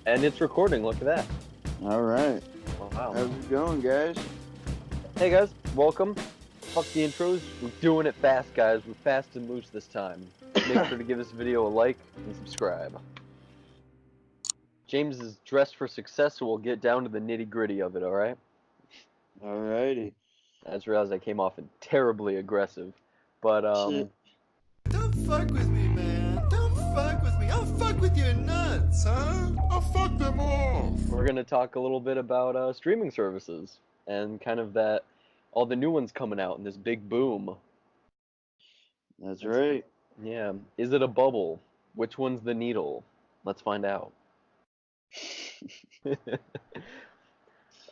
And it's recording, look at that. All right. Wow. How's it going, guys? Hey guys, welcome. Fuck the intros. We're doing it fast, guys. We're fast and loose this time. Make sure to give this video a like and subscribe. James is dressed for success, so we'll get down to the nitty gritty of it, alright? All righty. I just realized I came off terribly aggressive. But, Don't fuck with me, man. Don't fuck with me. I'll fuck with your nuts, huh? I'll fuck them off. we're gonna talk a little bit about streaming services and kind of that, all the new ones coming out and this big boom. That's right. Yeah. Is it a bubble? Which one's the needle? Let's find out.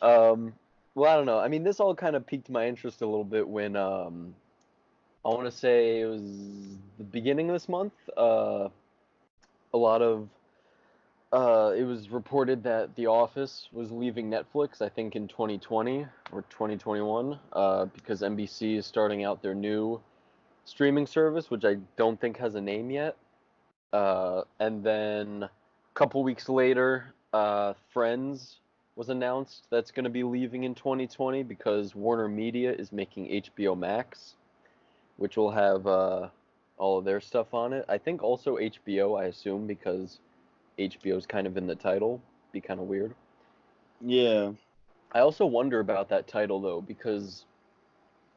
Well, I don't know. I mean, this all kind of piqued my interest a little bit when I want to say it was the beginning of this month. A lot of it was reported that The Office was leaving Netflix, I think in 2020 or 2021, because NBC is starting out their new streaming service, which I don't think has a name yet. And then a couple weeks later, Friends was announced that's going to be leaving in 2020 because Warner Media is making HBO Max, which will have all of their stuff on it. I think also HBO, I assume, because HBO's kind of in the title. Be kind of weird. Yeah. I also wonder about that title though, because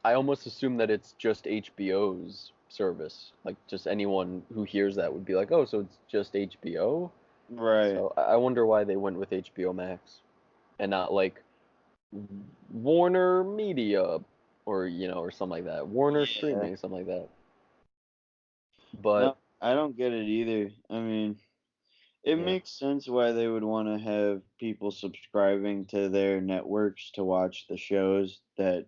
I almost assume that it's just HBO's service. Like, just anyone who hears that would be like, oh, so it's just HBO? Right. So I wonder why they went with HBO Max and not like Warner Media or, or something like that. Warner Yeah. Streaming, something like that. But No, I don't get it either. I mean, it yeah, makes sense why they would want to have people subscribing to their networks to watch the shows that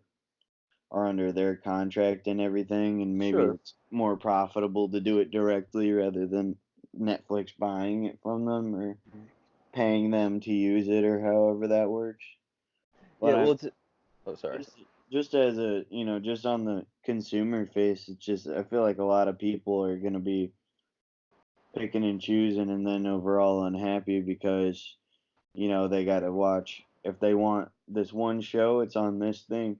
are under their contract and everything, and maybe sure. it's more profitable to do it directly rather than Netflix buying it from them or paying them to use it or however that works. But Yeah, I well, oh, sorry. just just as a just on the consumer face, it's just I feel like a lot of people are gonna be picking and choosing and then overall unhappy because they gotta watch if they want this one show, it's on this thing.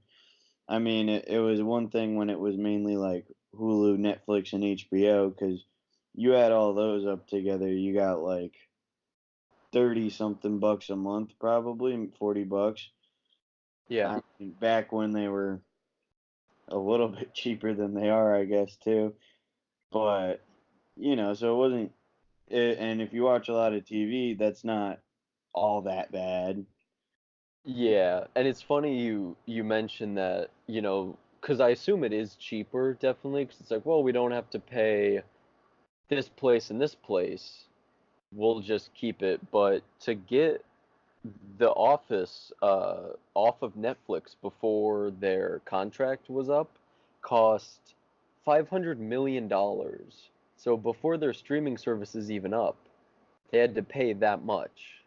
I mean, it was one thing when it was mainly like Hulu, Netflix, and HBO because you add all those up together, you got like 30 something bucks a month, probably 40 bucks. Yeah. I mean, back when they were a little bit cheaper than they are, I guess, too. But, so it wasn't, and if you watch a lot of TV, that's not all that bad. Yeah, and it's funny you mentioned that, because I assume it is cheaper, definitely, because it's like, well, we don't have to pay this place and this place. We'll just keep it. But to get The Office off of Netflix before their contract was up cost $500 million. So before their streaming service is even up, they had to pay that much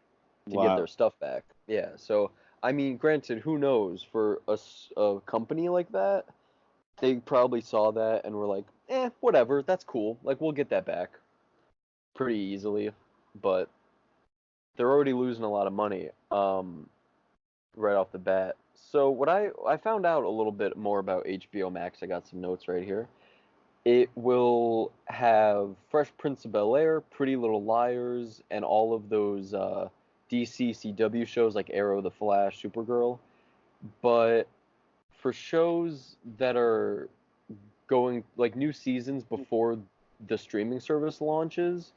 to get their Wow. stuff back. Yeah, so I mean, granted, who knows? For a company like that, they probably saw that and were like, whatever, that's cool. Like, we'll get that back pretty easily. But they're already losing a lot of money right off the bat. So what I found out a little bit more about HBO Max. I got some notes right here. It will have Fresh Prince of Bel-Air, Pretty Little Liars, and all of those DC CW shows like Arrow, The Flash, Supergirl. But for shows that are going like new seasons before the streaming service launches,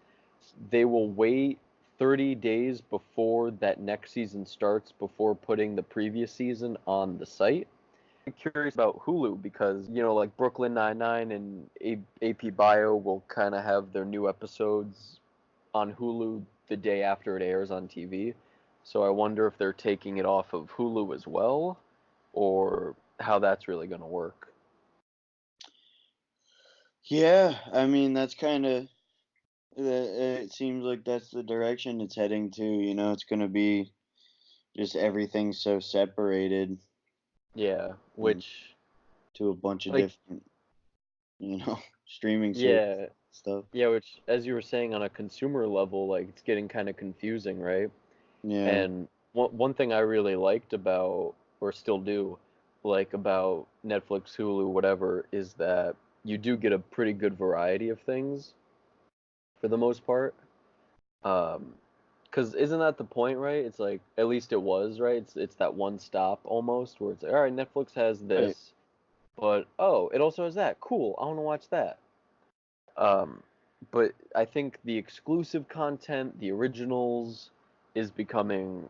they will wait 30 days before that next season starts before putting the previous season on the site. I'm curious about Hulu because, like Brooklyn Nine-Nine and AP Bio will kind of have their new episodes on Hulu the day after it airs on TV. So I wonder if they're taking it off of Hulu as well, or how that's really going to work. Yeah, I mean, that's kind of, it seems like that's the direction it's heading to. It's going to be just everything so separated Yeah, into which, a bunch of like, different, streaming services. yeah. stuff. Yeah, which, as you were saying, on a consumer level, like it's getting kind of confusing, right? Yeah. And one thing I really liked about, or still do, like about Netflix, Hulu, whatever, is that you do get a pretty good variety of things for the most part. Um, 'Cause isn't that the point, right? It's like, at least it was, right? It's that one stop almost where it's like, all right, Netflix has Right. this, but oh, it also has that. Cool, I want to watch that. Um, but I think the exclusive content, the originals, is becoming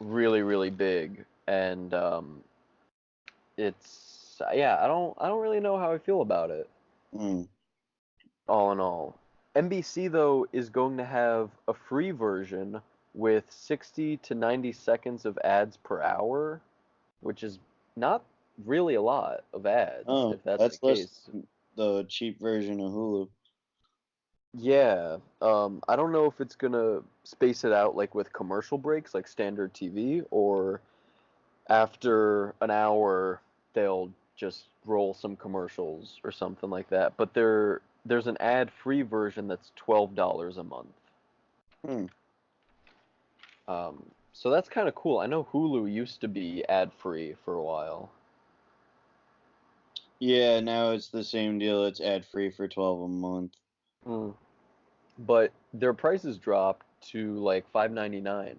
really, really big, and it's yeah, I don't really know how I feel about it. Mm. All in all, NBC though is going to have a free version with 60 to 90 seconds of ads per hour, which is not really a lot of ads, Oh, if that's the that's less case. than the cheap version of Hulu. Yeah, I don't know if it's gonna space it out like with commercial breaks, like standard TV, or after an hour they'll just roll some commercials or something like that. But there's an ad-free version that's $12 a month. Hmm. So that's kind of cool. I know Hulu used to be ad-free for a while. Yeah, now it's the same deal. It's ad free for 12 a month Mm. But their prices dropped to like 5.99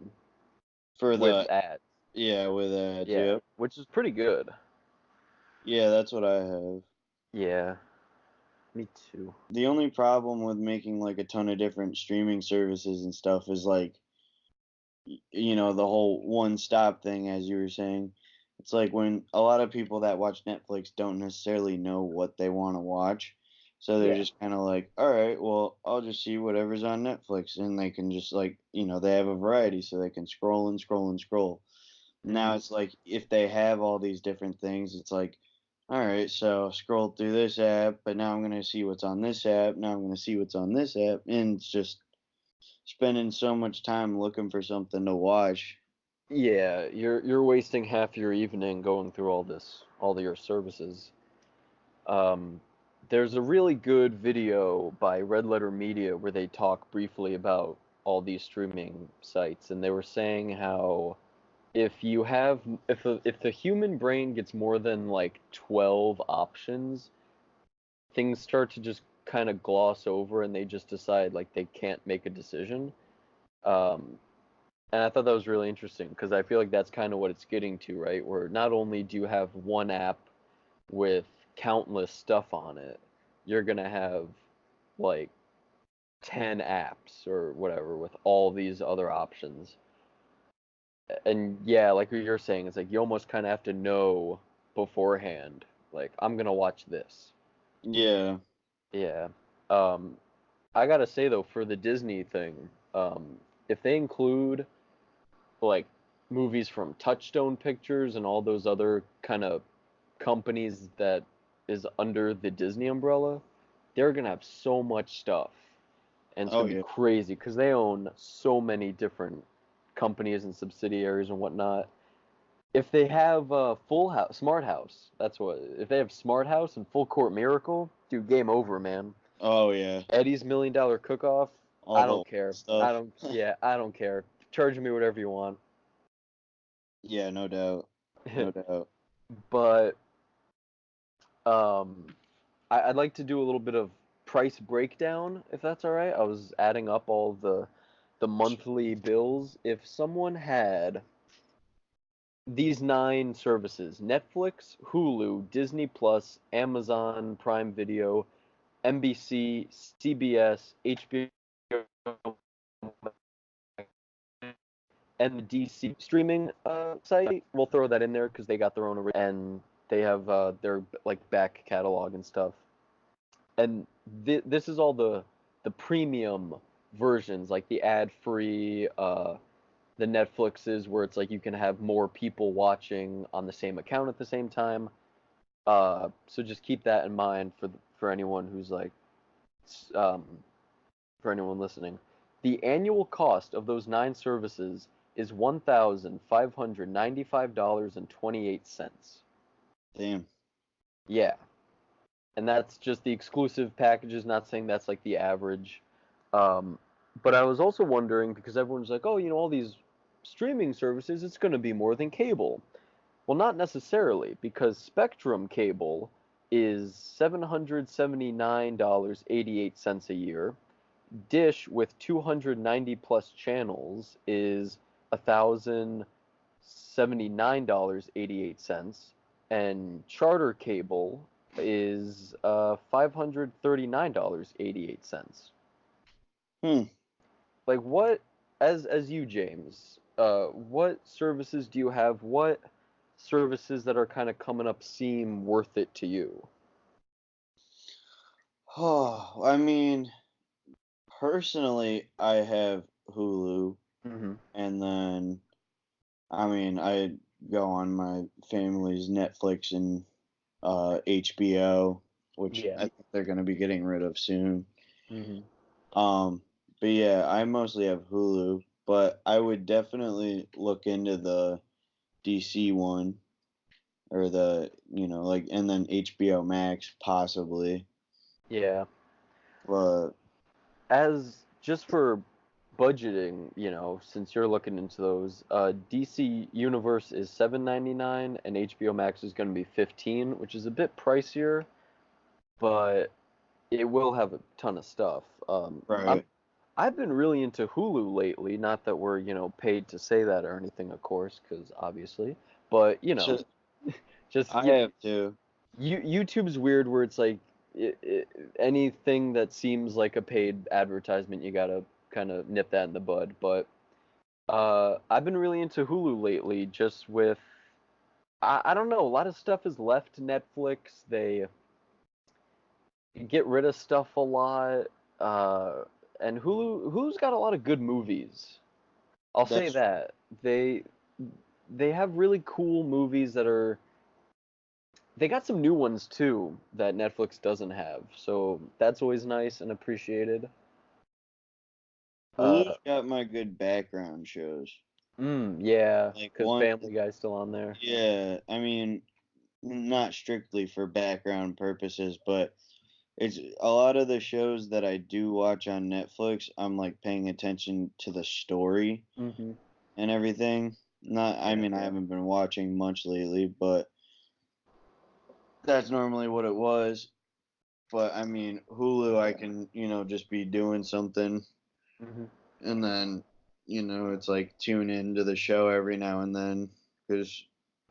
for with the ads. yeah with ads. Yeah, Yep. which is pretty good. Yeah, that's what I have. Yeah, me too. The only problem with making like a ton of different streaming services and stuff is like the whole one stop thing, as you were saying. It's like when a lot of people that watch Netflix don't necessarily know what they want to watch. So they're Yeah. just kind of like, all right, well, I'll just see whatever's on Netflix. And they can just like, they have a variety so they can scroll and scroll and scroll. Now Hmm. it's like if they have all these different things, it's like, all right, so scroll through this app, but now I'm going to see what's on this app. Now I'm going to see what's on this app. And it's just spending so much time looking for something to watch. Yeah, you're wasting half your evening going through all your services. Um, there's a really good video by Red Letter Media where they talk briefly about all these streaming sites, and they were saying how if the human brain gets more than like 12 options, things start to just kind of gloss over, and they just decide like they can't make a decision. Um, And I thought that was really interesting because I feel like that's kind of what it's getting to, right? Where not only do you have one app with countless stuff on it, you're gonna have like 10 apps or whatever with all these other options. And yeah, like what you're saying, it's like you almost kind of have to know beforehand, like I'm gonna watch this. Yeah. Yeah. Um, I gotta say though, for the Disney thing, if they include like movies from Touchstone Pictures and all those other kind of companies that is under the Disney umbrella, they're gonna have so much stuff, and it's Oh gonna be yeah. crazy because they own so many different companies and subsidiaries and whatnot. If they have Full House, Smart House, that's what. If they have Smart House and Full Court Miracle, dude, game over, man. Oh yeah. Eddie's $1 Million Cook-Off, All I the don't old care. I stuff. don't. Yeah, I don't care. Charge me whatever you want. Yeah, no doubt. No doubt. But Um, I'd like to do a little bit of price breakdown, if that's all right. I was adding up all the monthly bills. If someone had these 9 services: Netflix, Hulu, Disney Plus, Amazon Prime Video, NBC, CBS, HBO, and the DC streaming site. We'll throw that in there because they got their own and they have their like back catalog and stuff. And this is all the premium versions, like the ad-free, the Netflixes where it's like you can have more people watching on the same account at the same time. So just keep that in mind for anyone who's like, um, for anyone listening. The annual cost of those 9 services is $1,595.28. Damn. Yeah. and that's just the exclusive packages. Not saying that's like the average. Um, but I was also wondering because everyone's like, oh, all these streaming services, it's going to be more than cable. Well, not necessarily, because Spectrum cable is $779.88 a year. Dish with 290 plus channels is $1,079.88, and Charter cable is $539.88. Hmm. Like what, as you, James, what services do you have? What services that are kind of coming up seem worth it to you? Oh, I mean, personally, I have Hulu, Hmm. and then I mean, I go on my family's Netflix and HBO, which I Yeah. think they're going to be getting rid of soon. Hmm. Um, but yeah, I mostly have Hulu, but I would definitely look into the DC one or like, and then HBO Max possibly. Yeah. But As just for budgeting, since you're looking into those, DC Universe is 7.99 and HBO Max is going to be 15, which is a bit pricier, but it will have a ton of stuff. right, I've been really into Hulu lately, not that we're, paid to say that or anything, of course, because obviously, but so just I have to. YouTube's weird where it's like anything that seems like a paid advertisement, you gotta kind of nip that in the bud. But I've been really into Hulu lately, just with I don't know, a lot of stuff is left Netflix. They get rid of stuff a lot, uh, and Hulu's got a lot of good movies. I'll say That's that they they have really cool movies that are they got some new ones too that Netflix doesn't have, so that's always nice and appreciated. Hulu's Uh, got my good background shows. yeah, Like because one, Family Guy's still on there. yeah, I mean, not strictly for background purposes, but it's a lot of the shows that I do watch on Netflix, I'm like paying attention to the story Hmm. and everything. Not, I Yeah. mean, I haven't been watching much lately, but that's normally what it was. But I mean, Hulu, I can, just be doing something Hmm. and then, it's like tune into the show every now and then because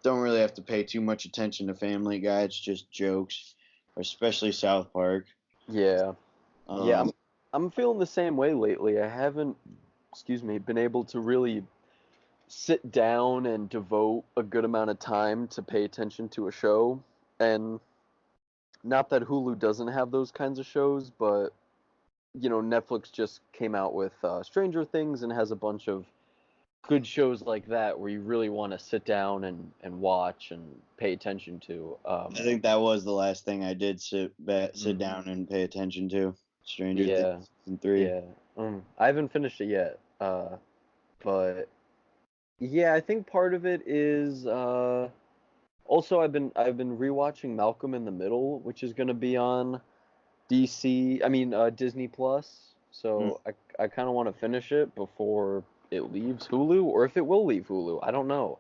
don't really have to pay too much attention to Family Guy. It's just jokes, especially South Park. Yeah. Yeah, Um, I'm feeling the same way lately. I haven't, excuse me, been able to really sit down and devote a good amount of time to pay attention to a show. And not that Hulu doesn't have those kinds of shows, but Netflix just came out with Stranger Things and has a bunch of good shows like that where you really want to sit down and watch and pay attention to. I think that was the last thing I did sit Mm, down and pay attention to. Stranger Things yeah, season 3. yeah. I haven't finished it yet, but yeah, I think part of it is also I've been rewatching Malcolm in the Middle, which is going to be on Disney Plus. Mm. So I kind of want to finish it before it leaves Hulu, or if it will leave Hulu. I don't know.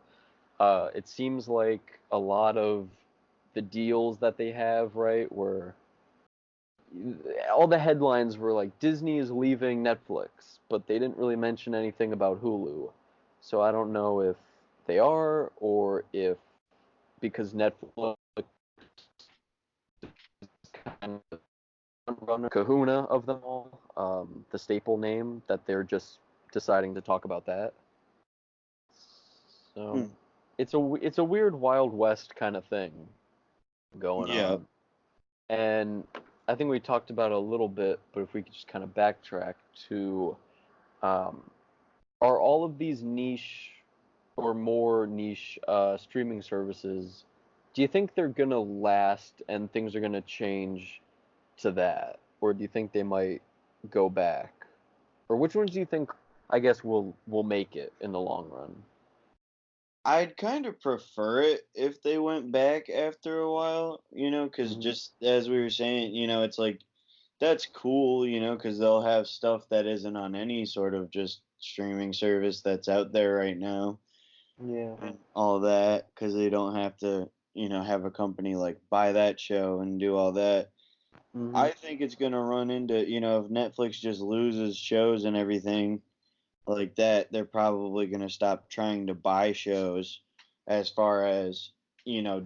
It seems like a lot of the deals that they have, right, where all the headlines were like Disney is leaving Netflix, but they didn't really mention anything about Hulu. So I don't know if they are or if because Netflix kind of runner kahuna of them all, the staple name that they're just deciding to talk about that. So Mm. it's a weird Wild West kind of thing going Yeah. on. And I think we talked about it a little bit, but if we could just kind of backtrack to, um, are all of these niche or more niche streaming services, do you think they're gonna last and things are gonna change to that, or do you think they might go back, or which ones do you think I guess will make it in the long run? I'd kind of prefer it if they went back after a while, because Mhm. just as we were saying, it's like that's cool, because they'll have stuff that isn't on any sort of just streaming service that's out there right now Yeah. and all that, because they don't have to, have a company like buy that show and do all that. Mhm. I think it's gonna run into, if Netflix just loses shows and everything like that, they're probably gonna stop trying to buy shows as far as,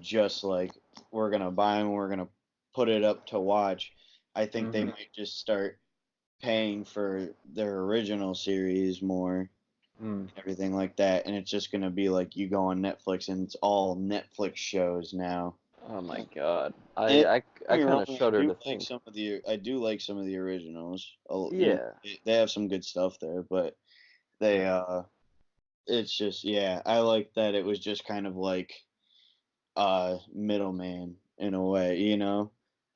just like we're gonna buy them, we're gonna put it up to watch. I think they Mhm. might just start paying for their original series more, Mm. everything like that, and it's just gonna be like you go on Netflix and it's all Netflix shows now. Oh my God. I And I don't get I me kind wrong, of shudder to think. I do like some of the originals. Yeah. They have some good stuff there, but they it's just, yeah, I like that it was just kind of like middleman in a way,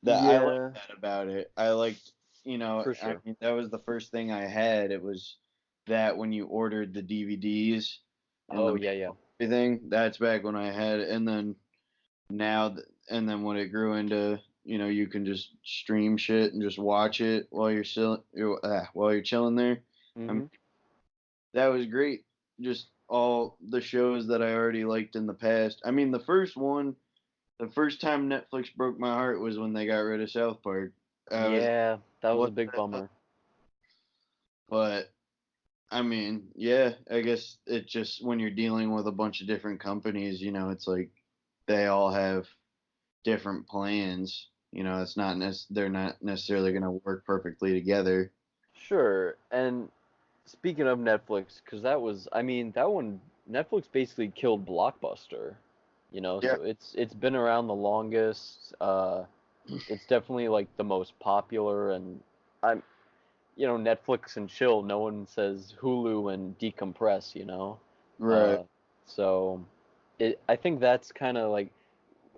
that I like Yeah, that about it. I liked, for I sure. mean, that was the first thing I had. It was that when you ordered the DVDs and the Oh mail yeah, yeah. and everything, that's back when I had it. And then and then when it grew into, you can just stream shit and just watch it while while you're chilling there. I mean, Mhm. that was great. Just all the shows that I already liked in the past. I mean, the first time Netflix broke my heart was when they got rid of South Park. I was like, Yeah, that was a what big the hell? bummer. But I mean, yeah, I guess it just when you're dealing with a bunch of different companies, it's like they all have different plans. It's not they're not necessarily going to work perfectly together. Sure. And speaking of Netflix, because I mean, that one, Netflix basically killed Blockbuster, Yeah. so it's been around the longest. It's definitely like the most popular, and I'm, Netflix and chill. No one says Hulu and decompress. Right. Uh, so I think that's kind of like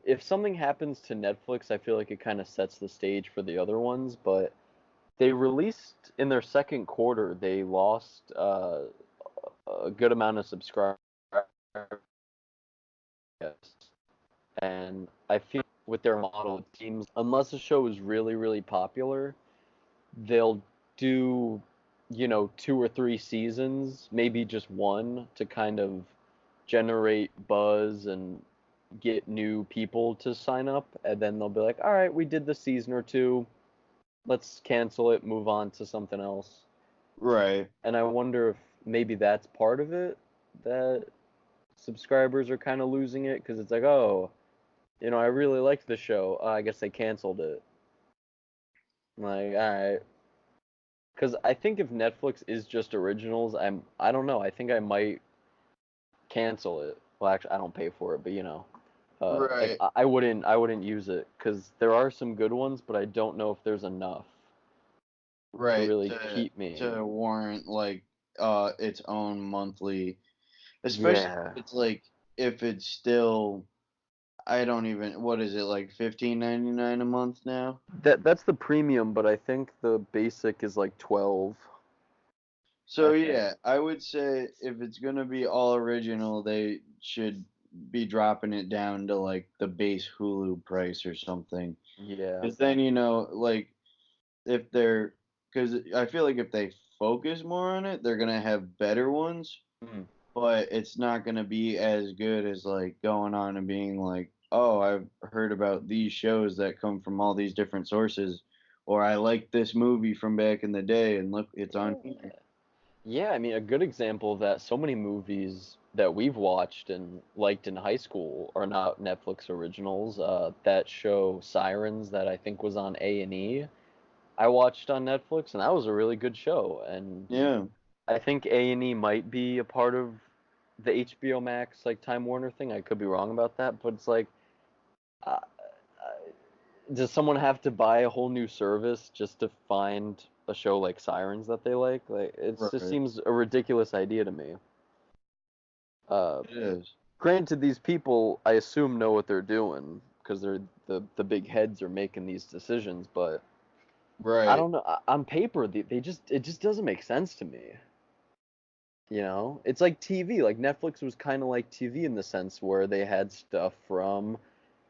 if something happens to Netflix, I feel like it kind of sets the stage for the other ones, but they released in their second quarter, they lost a good amount of subscribers, and I feel with their model, it seems unless a show is really, really popular, they'll do, 2 or 3 seasons, maybe just one, to kind of generate buzz and get new people to sign up, and then they'll be like, all right, we did the season or two, let's cancel it, move on to something else. Right. And I wonder if maybe that's part of it, that subscribers are kind of losing it because it's like, oh, I really liked the show. I guess they canceled it. I'm like, all right. Because I think if Netflix is just originals, I don't know. I think I might cancel it. Well, actually, I don't pay for it, but if Right. I wouldn't use it because there are some good ones, but I don't know if there's enough to Right. really To keep me. warrant like its own monthly, especially Yeah. if it's still, I don't even, what is it, like 15.99 a month now? That's the premium, but I think the basic is like 12, I So think. yeah, I would say if it's gonna be all original, they should be dropping it down to like the base Hulu price or something. Yeah. Because then, like if they're, because I feel like if they focus more on it, they're gonna have better ones, Mm. but it's not gonna be as good as like going on and being like, oh, I've heard about these shows that come from all these different sources, or I like this movie from back in the day, and look, it's on Yeah. here. Yeah, I mean, a good example of that, so many movies that we've watched and liked in high school are not Netflix originals. That show Sirens that I think was on A&E, I watched on Netflix, and that was a really good show. And Yeah. I think A&E might be a part of the HBO Max, like Time Warner thing. I could be wrong about that, but it's like, uh, does someone have to buy a whole new service just to find a show like Sirens that they like? Like, it just Right. seems a ridiculous idea to me. Uh, It is. Granted, these people, I assume, know what they're doing because they're the big heads are making these decisions. But I Right. don't know. On paper, they just it just doesn't make sense to me. You know, it's like TV. Like Netflix was kind of like TV in the sense where they had stuff from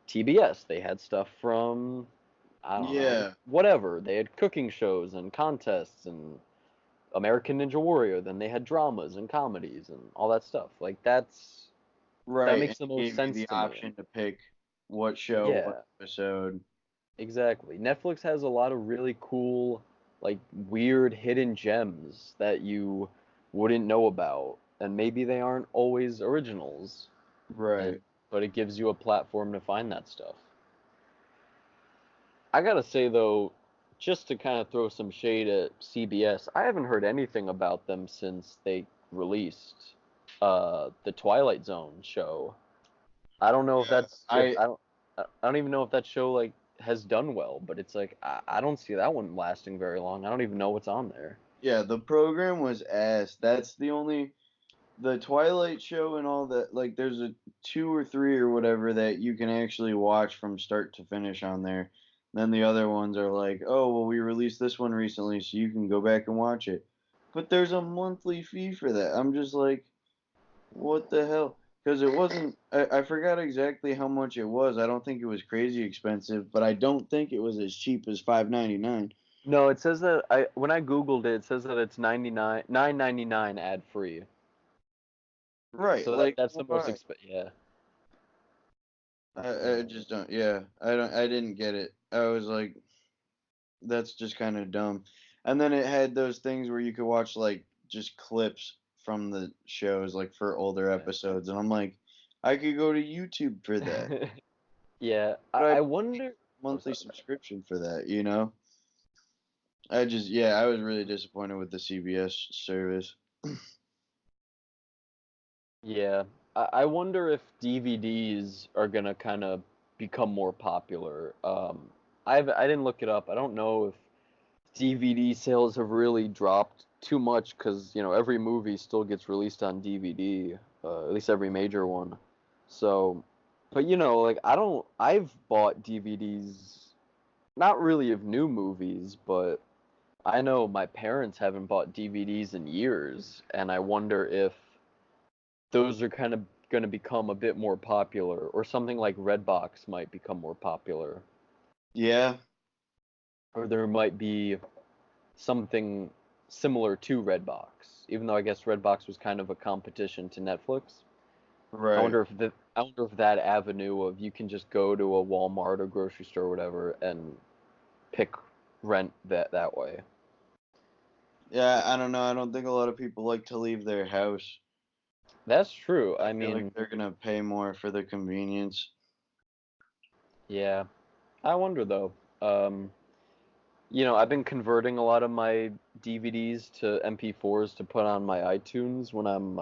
TBS. They had stuff from, I don't know, Yeah, whatever. They had cooking shows and contests and American Ninja Warrior. Then they had dramas and comedies and all that stuff. Like that right. And makes the most gave you sense the to me. option to pick what show, what Yeah, episode. exactly. Netflix has a lot of really cool, like weird hidden gems that you wouldn't know about, and maybe they aren't always originals, and Right. but it gives you a platform to find that stuff. I gotta say though, just to kind of throw some shade at CBS, I haven't heard anything about them since they released the Twilight Zone show. I don't know if Yeah. that's if I don't even know if that show like has done well, but it's like I don't see that one lasting very long. I don't even know what's on there. Yeah, the program was ass. That's the only the Twilight show and all that, like there's a two or three or whatever that you can actually watch from start to finish on there. Then the other ones are like, oh well, we released this one recently, so you can go back and watch it. But there's a monthly fee for that. I'm just like, what the hell? Because it wasn't. I forgot exactly how much it was. I don't think it was crazy expensive, but I don't think it was as cheap as 5.99. No, it says that I when I googled it, it says that it's 9.99 ad free. Right? So Like that's the most why? exp yeah. I Yeah. just don't. Yeah, I don't. I didn't get it. I was like, that's just kind of dumb. And then it had those things where you could watch like just clips from the shows, like for older episodes, and I'm like, I could go to YouTube for that. Yeah. Yeah. But I I pay wonder a oh monthly sorry. subscription for that, you know? I just yeah, I was really disappointed with the CBS service. Yeah, I wonder if DVDs are gonna kind of become more popular. I didn't look it up. I don't know if DVD sales have really dropped too much because every movie still gets released on DVD, at least every major one. So, but like I've bought DVDs, not really of new movies, but I know my parents haven't bought DVDs in years, and I wonder if those are kind of going to become a bit more popular, or something like Redbox might become more popular, Yeah, or there might be something similar to Redbox, even though I guess Redbox was kind of a competition to Netflix. right. I wonder if that avenue of you can just go to a Walmart or grocery store or whatever and pick rent that way. Yeah, I don't know. I don't think a lot of people like to leave their house. That's true. I I feel like mean, they're gonna pay more for the convenience. yeah. I wonder though. Um, I've been converting a lot of my DVDs to MP4s to put on my iTunes when I'm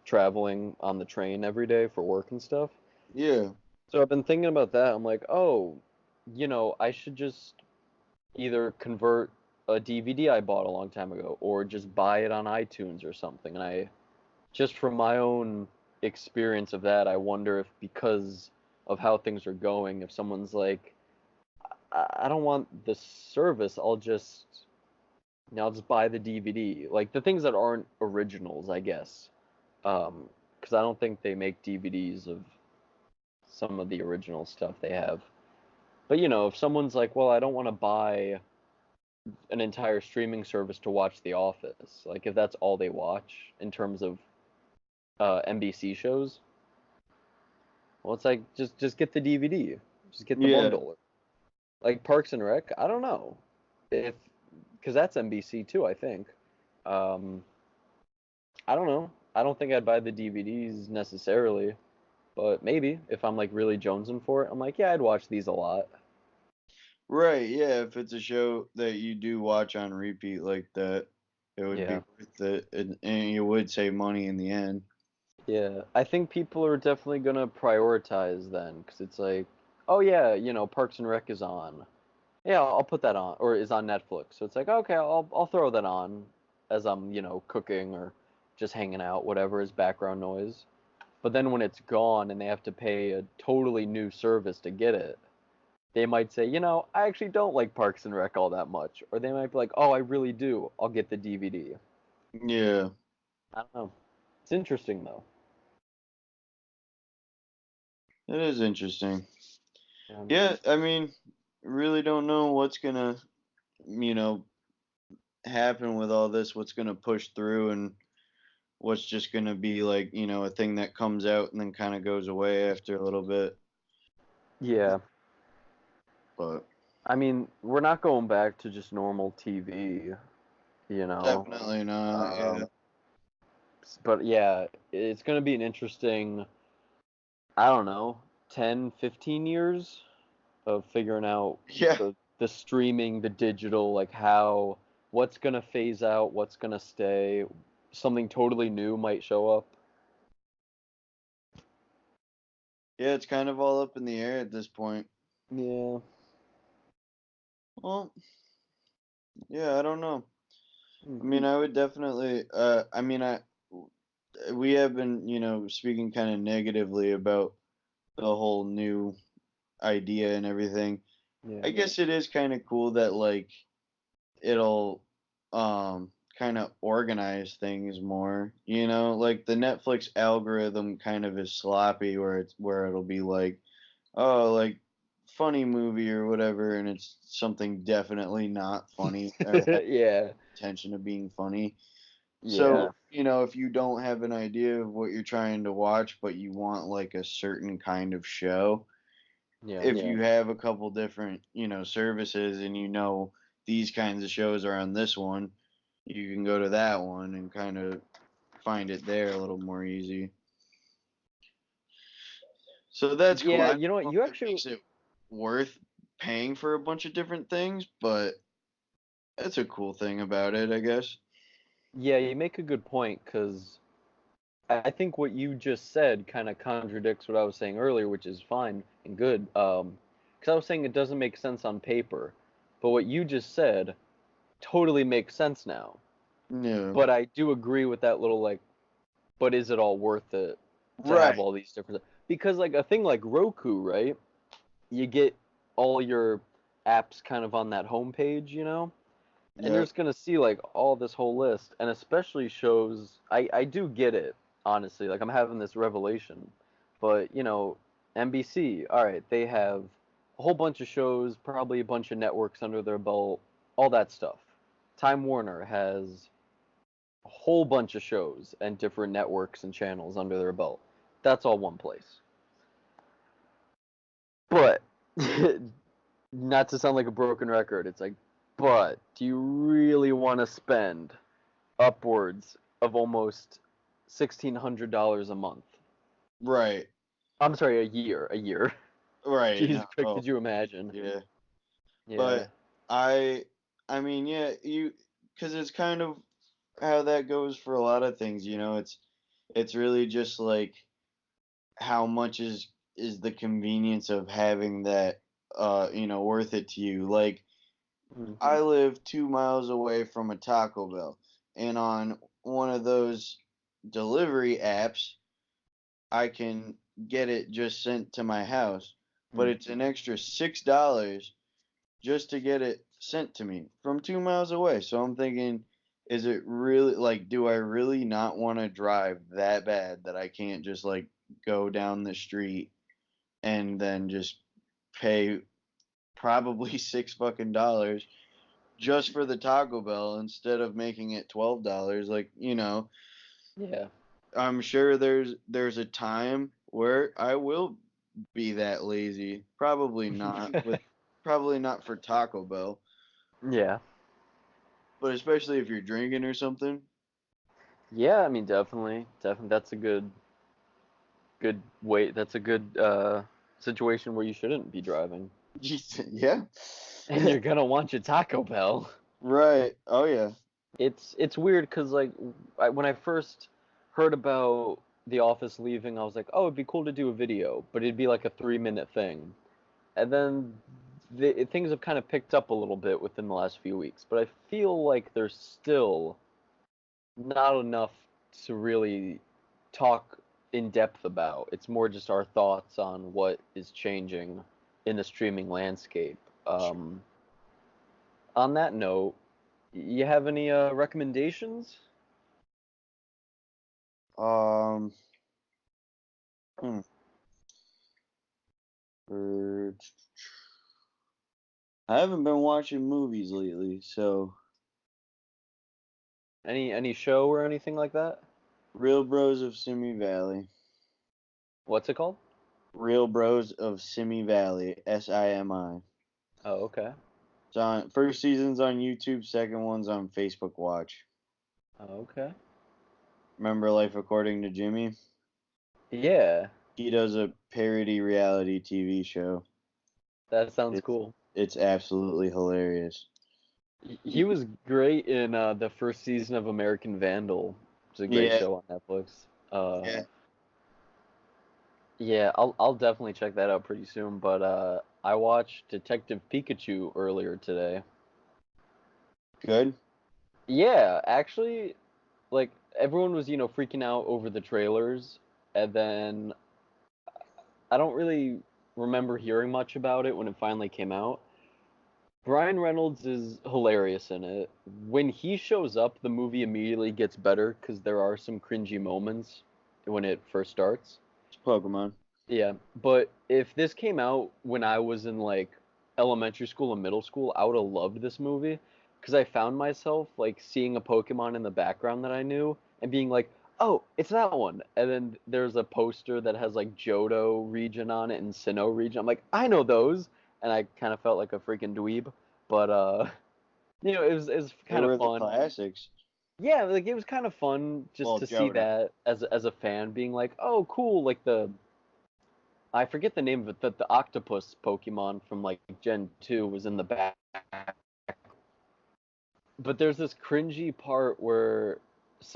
traveling on the train every day for work and stuff. Yeah, So I've been thinking about that. I'm like, oh, I should just either convert a DVD I bought a long time ago or just buy it on iTunes or something. And just from my own experience of that, I wonder if because of how things are going, if someone's like, I don't want the service, I'll just buy the DVD. Like the things that aren't originals, I guess. Because I don't think they make DVDs of some of the original stuff they have. But if someone's like, well, I don't want to buy an entire streaming service to watch The Office, like if that's all they watch in terms of NBC shows, well, it's like just get the DVD, just get the yeah, bundle. Like Parks and Rec, I don't know if because that's NBC too, I think. Um, I don't know. I don't think I'd buy the DVDs necessarily, but maybe if I'm like really jonesing for it, I'm like, yeah, I'd watch these a lot. right. Yeah, if it's a show that you do watch on repeat like that, it would be Yeah. worth it, and you would save money in the end. Yeah. I think people are definitely gonna prioritize then, because it's like, oh yeah, Parks and Rec is on. Yeah, I'll put that on, or is on Netflix. So it's like, okay, I'll throw that on as I'm, cooking or just hanging out, whatever is background noise. But then when it's gone and they have to pay a totally new service to get it, they might say, I actually don't like Parks and Rec all that much. Or they might be like, oh, I really do. I'll get the DVD. Yeah. I don't know. It's interesting though. It is interesting. Um, Yeah, I mean, really don't know what's gonna, you know, happen with all this, what's gonna push through and what's just gonna be like, a thing that comes out and then kind of goes away after a little bit. yeah. But I mean, we're not going back to just normal TV, you know. definitely not. Yeah. Um, but yeah, it's going to be an interesting, I don't know, 10, 15 years of figuring out Yeah. the streaming, the digital, like what's going to phase out, what's going to stay, something totally new might show up. Yeah, it's kind of all up in the air at this point. Yeah. Well, yeah, I don't know. Hmm. I mean, I would definitely I mean, we have been, speaking kind of negatively about the whole new idea and everything. Yeah. I guess it is kind of cool that like it'll kind of organize things more, like the Netflix algorithm kind of is sloppy where it'll be like, oh, like funny movie or whatever, and it's something definitely not funny or has Yeah. intention of being funny. Yeah. So, if you don't have an idea of what you're trying to watch, but you want like a certain kind of show, Yeah. if you have a couple different, services and these kinds of shows are on this one, you can go to that one and kind of find it there a little more easy. So that's cool. Yeah, I don't you know what? know You if it actually makes it worth paying for a bunch of different things, but that's a cool thing about it, I guess. Yeah, you make a good point because I think what you just said kind of contradicts what I was saying earlier, which is fine and good. Because I was saying it doesn't make sense on paper, but what you just said totally makes sense now. Yeah. But I do agree with that little like, but is it all worth it to have Right. all these different? Because like a thing like Roku, right? You get all your apps kind of on that homepage, you know? And you're Yep. just gonna see like all this whole list, and especially shows. I do get it, honestly. Like I'm having this revelation, but NBC. All right, they have a whole bunch of shows, probably a bunch of networks under their belt, all that stuff. Time Warner has a whole bunch of shows and different networks and channels under their belt. That's all one place. But not to sound like a broken record, it's like, but do you really want to spend upwards of almost $1,600 a month? Right. I'm sorry, a year. Right. Jesus No. Christ, Oh, could you imagine? yeah. Yeah, But I mean, yeah, because it's kind of how that goes for a lot of things, it's really just like how much is the convenience of having that worth it to you. Like hmm, I live 2 miles away from a Taco Bell, and on one of those delivery apps I can get it just sent to my house, but hmm. it's an extra $6 just to get it sent to me from 2 miles away. So I'm thinking, is it really like, do I really not want to drive that bad that I can't just like go down the street and then just pay probably six fucking dollars just for the Taco Bell instead of making it $12? Like, Yeah. I'm sure there's a time where I will be that lazy. Probably not for Taco Bell, Yeah. but especially if you're drinking or something. Yeah, I mean definitely. Definitely that's a good way. That's a good situation where you shouldn't be driving. Yeah. And you're gonna want your Taco Bell. Right. Oh yeah. It's weird because like when I first heard about The Office leaving, I was like, oh, it'd be cool to do a video, but it'd be like a 3 minute thing. And then things have kind of picked up a little bit within the last few weeks, but I feel like there's still not enough to really talk in depth about. It's more just our thoughts on what is changing in the streaming landscape. Um, on that note, you have any recommendations? Um, hmm. I haven't been watching movies lately, so Any show or anything like that? Real Bros of Simi Valley. What's it called? Real Bros of Simi Valley, SIMI. Oh, okay. It's on first season's on YouTube, second one's on Facebook Watch. Oh, okay. Remember Life According to Jimmy? Yeah, He does a parody reality TV show. that sounds It's cool. it's absolutely hilarious. He was great in the first season of American Vandal. It's a great Yeah, show on Netflix. yeah. Yeah, I'll definitely check that out pretty soon. But I watched Detective Pikachu earlier today. Good. Yeah, actually, like everyone was, freaking out over the trailers, and then I don't really remember hearing much about it when it finally came out. Ryan Reynolds is hilarious in it. When he shows up, the movie immediately gets better because there are some cringy moments when it first starts. It's Pokemon. Yeah, but if this came out when I was in like elementary school and middle school, I would have loved this movie because I found myself like seeing a Pokemon in the background that I knew and being like, "Oh, it's that one." And then there's a poster that has like Johto region on it and Sinnoh region. I'm like, "I know those." And I kind of felt like a freaking dweeb, but it was They kind of were the fun. classics. Yeah, like it was kind of fun just Well, to see Johto. that as a fan being like, "Oh, cool." Like I forget the name of it, the octopus Pokemon from like Gen 2 was in the back. But there's this cringy part where his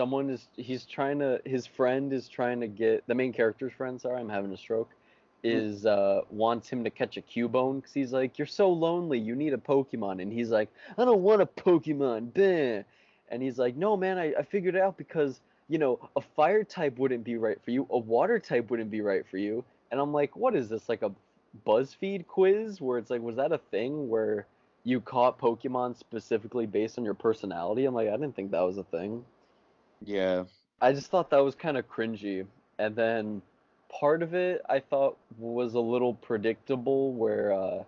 friend is trying to get the main character's friend, sorry, I'm having a stroke, Mm. is wants him to catch a Cubone because he's like, "You're so lonely, you need a Pokemon." And he's like, "I don't want a Pokemon, bleh." And he's like, "No, man, I figured it out because, a fire type wouldn't be right for you, a water type wouldn't be right for you." And I'm like, what is this, like a BuzzFeed quiz where it's like, was that a thing where you caught Pokemon specifically based on your personality? I'm like, I didn't think that was a thing. Yeah. I just thought that was kind of cringy. And then part of it I thought was a little predictable where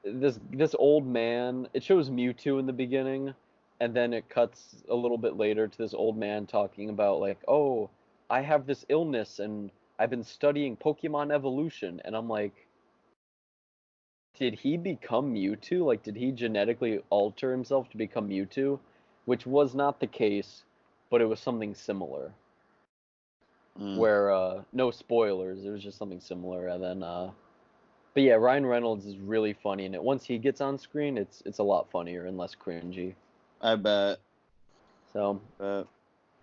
this old man, it shows Mewtwo in the beginning and then it cuts a little bit later to this old man talking about like, "Oh, I have this illness and I've been studying Pokemon evolution." And I'm like, did he become Mewtwo? Like, did he genetically alter himself to become Mewtwo? Which was not the case, but it was something similar. Mm. Where, no spoilers, it was just something similar. And then, but yeah, Ryan Reynolds is really funny in it. Once he gets on screen, it's a lot funnier and less cringy. I bet. So But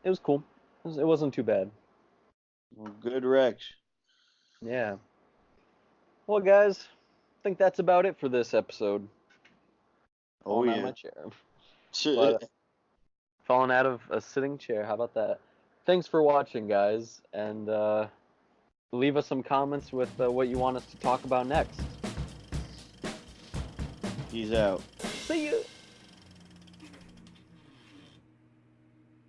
it was cool. It wasn't too bad. well, good Rex. Yeah. Well, guys, I think that's about it for this episode. Oh Falling out of yeah. my chair. But falling out of a sitting chair. How about that? Thanks for watching, guys, and leave us some comments with what you want us to talk about next. He's out. See you.